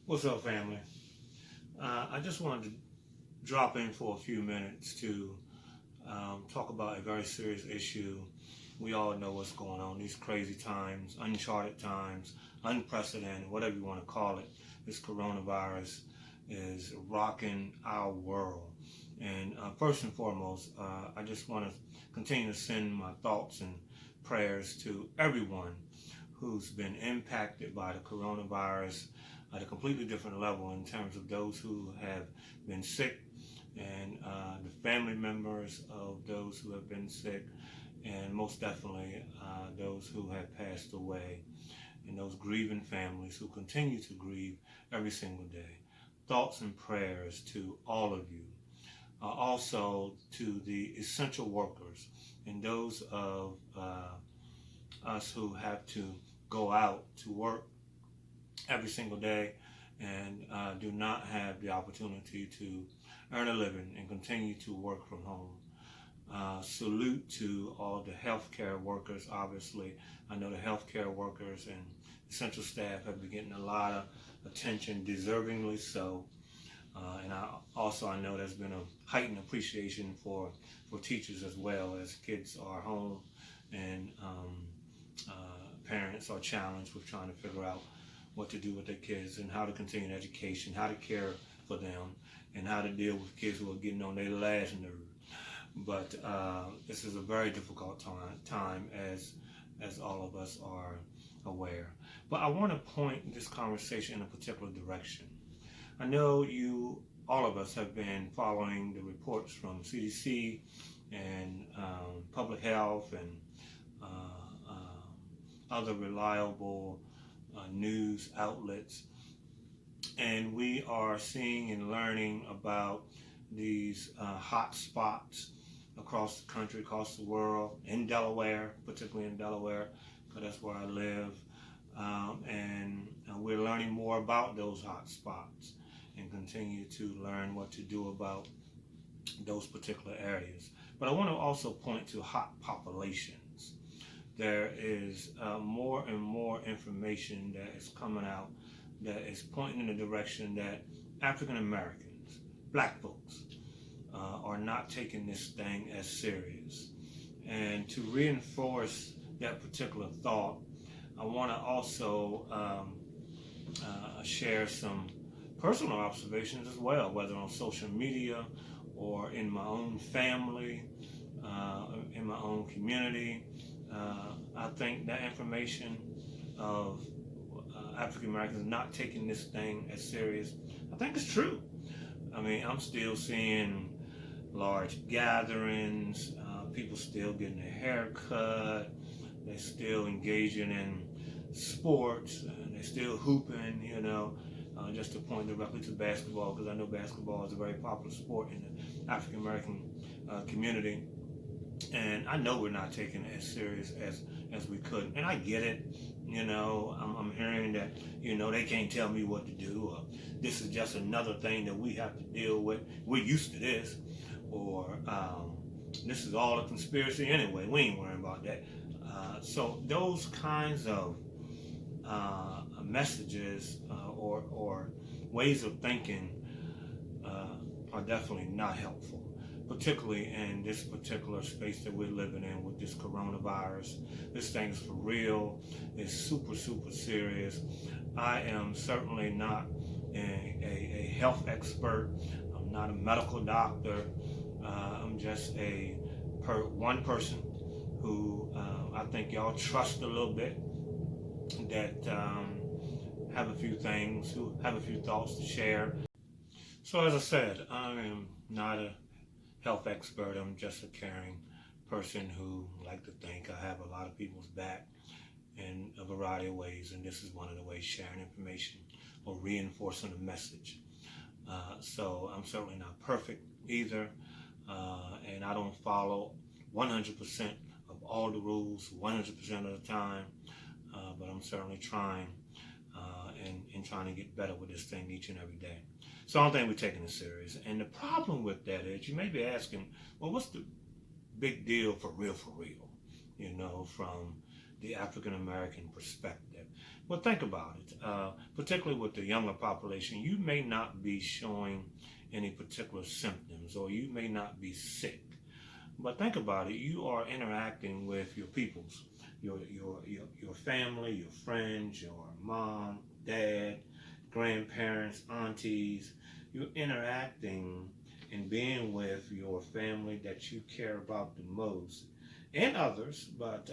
What's up, family? I just wanted to drop in for a few minutes to talk about a very serious issue. We all know what's going on. These crazy times, uncharted times, unprecedented, whatever you want to call it. This coronavirus is rocking our world. And first and foremost, I just want to continue to send my thoughts and prayers to everyone who's been impacted by the coronavirus at a completely different level in terms of those who have been sick and the family members of those who have been sick, and most definitely those who have passed away, and those grieving families who continue to grieve every single day. Thoughts and prayers to all of you. Also to the essential workers and those of us who have to go out to work every single day and do not have the opportunity to earn a living and continue to work from home. Salute to all the healthcare workers. Obviously, I know the healthcare workers and essential staff have been getting a lot of attention, deservingly so. And I know there's been a heightened appreciation for teachers as well, as kids are home and parents are challenged with trying to figure out what to do with their kids and how to continue education, how to care for them, and how to deal with kids who are getting on their last nerve. But this is a very difficult time as all of us are aware. But I want to point this conversation in a particular direction. I know all of us have been following the reports from CDC and public health and other reliable news outlets, and we are seeing and learning about these hot spots across the country, across the world, in Delaware, particularly in Delaware, because that's where I live, and we're learning more about those hot spots and continue to learn what to do about those particular areas. But I want to also point to hot populations. There is more and more information that is coming out that is pointing in the direction that African Americans, black folks, are not taking this thing as serious. And to reinforce that particular thought, I want to also share some personal observations as well, whether on social media or in my own family, in my own community. I think that information of African Americans not taking this thing as serious, I think it's true. I mean, I'm still seeing large gatherings, people still getting their hair cut, they're still engaging in sports, and they're still hooping, just to point directly to basketball, because I know basketball is a very popular sport in the African American community. And I know we're not taking it as serious as we could. And I get it. I'm hearing that, they can't tell me what to do, or this is just another thing that we have to deal with. We're used to this. Or this is all a conspiracy anyway. We ain't worrying about that. So those kinds of messages or ways of thinking are definitely not helpful, particularly in this particular space that we're living in with this coronavirus. This thing is for real. It's super, super serious. I am certainly not a health expert. I'm not a medical doctor. I'm just one person who I think y'all trust a little bit, that have a few things, who have a few thoughts to share. So as I said, I am not a health expert. I'm just a caring person who like to think I have a lot of people's back in a variety of ways, and this is one of the ways, sharing information or reinforcing a message. So I'm certainly not perfect either, and I don't follow 100% of all the rules 100% of the time, but I'm certainly trying and trying to get better with this thing each and every day. So I don't think we're taking it serious. And the problem with that is, you may be asking, well, what's the big deal for real, from the African American perspective. Well, think about it, particularly with the younger population. You may not be showing any particular symptoms, or you may not be sick. But think about it, you are interacting with your peoples, your family, your friends, your mom, dad, grandparents, aunties. You're interacting and being with your family that you care about the most, and others, but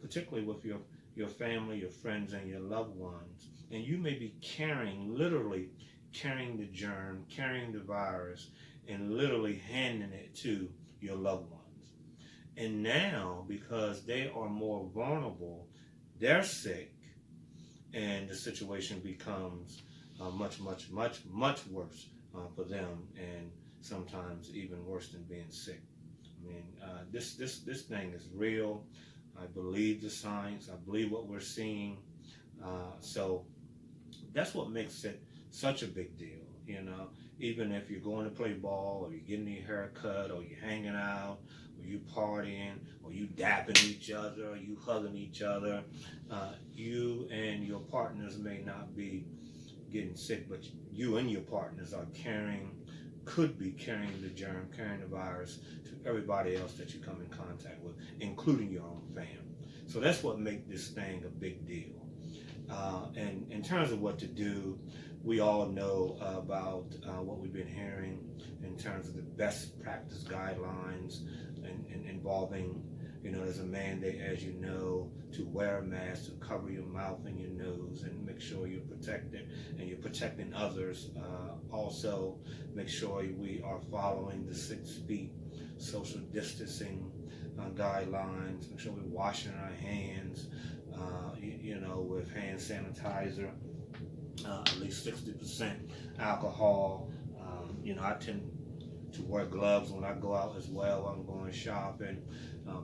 particularly with your family, your friends, and your loved ones. And you may be carrying, literally carrying the germ, carrying the virus, and literally handing it to your loved ones. And now, because they are more vulnerable, they're sick, and the situation becomes much worse for them, and sometimes even worse than being sick. I mean, this thing is real. I believe the science. I believe what we're seeing. So that's what makes it such a big deal. You know, even if you're going to play ball, or you're getting your hair cut, or you're hanging out, or you partying, or you dapping each other, or you hugging each other, you and your partners may not be getting sick, but you and your partners are could be carrying the germ, carrying the virus to everybody else that you come in contact with, including your own family. So that's what makes this thing a big deal. And in terms of what to do, we all know about what we've been hearing in terms of the best practice guidelines involving, there's a mandate, as you know, to wear a mask, to cover your mouth and your nose, and make sure you're protected and you're protecting others. Also, make sure we are following the 6 feet social distancing guidelines. Make sure we're washing our hands, with hand sanitizer, at least 60% alcohol. I tend to wear gloves when I go out as well. I'm going shopping,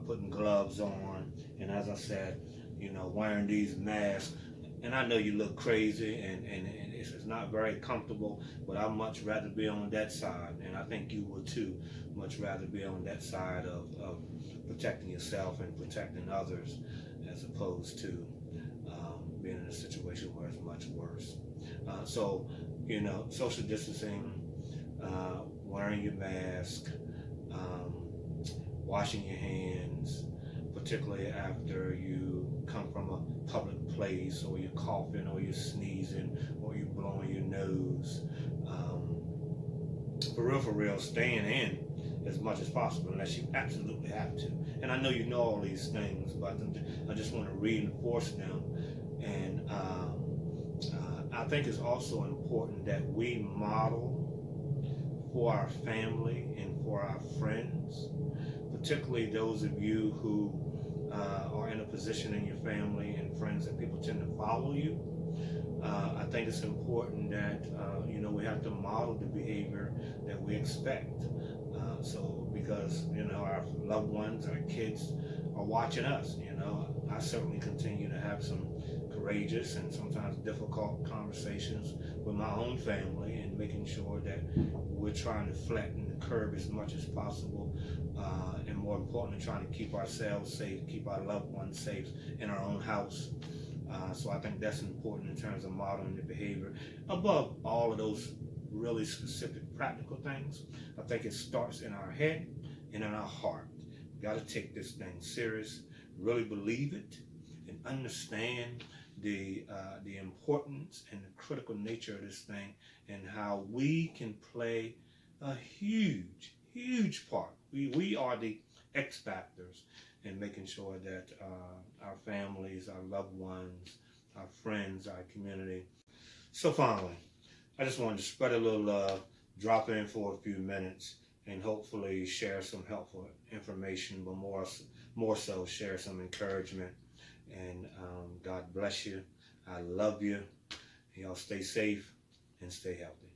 putting gloves on, and as I said, wearing these masks. And I know you look crazy, and it's not very comfortable, but I'd much rather be on that side, and I think you would too, much rather be on that side of protecting yourself and protecting others, as opposed to being in a situation where it's much worse. So, social distancing, wearing your mask, washing your hands, particularly after you come from a public place, or you're coughing, or you're sneezing, or you're blowing your nose. For real, staying in as much as possible unless you absolutely have to. And I know you know all these things, but I just want to reinforce them. And I think it's also important that we model for our family and for our friends, particularly those of you who are in a position in your family and friends that people tend to follow you. I think it's important that we have to model the behavior that we expect. Because our loved ones, our kids are watching us. I certainly continue to have some courageous and sometimes difficult conversations with my own family, and making sure that we're trying to flatten the curve as much as possible, and more importantly, trying to keep ourselves safe, keep our loved ones safe in our own house. So I think that's important in terms of modeling the behavior. Above all of those really specific practical things, I think it starts in our head and in our heart. We got to take this thing serious, really believe it, and understand the importance and the critical nature of this thing, and how we can play a huge part. We are the X factors in making sure that our families, our loved ones, our friends, our community. So finally, I just wanted to spread a little love, drop in for a few minutes, and hopefully share some helpful information, but more so share some encouragement. And God bless you. I love you. Y'all stay safe and stay healthy.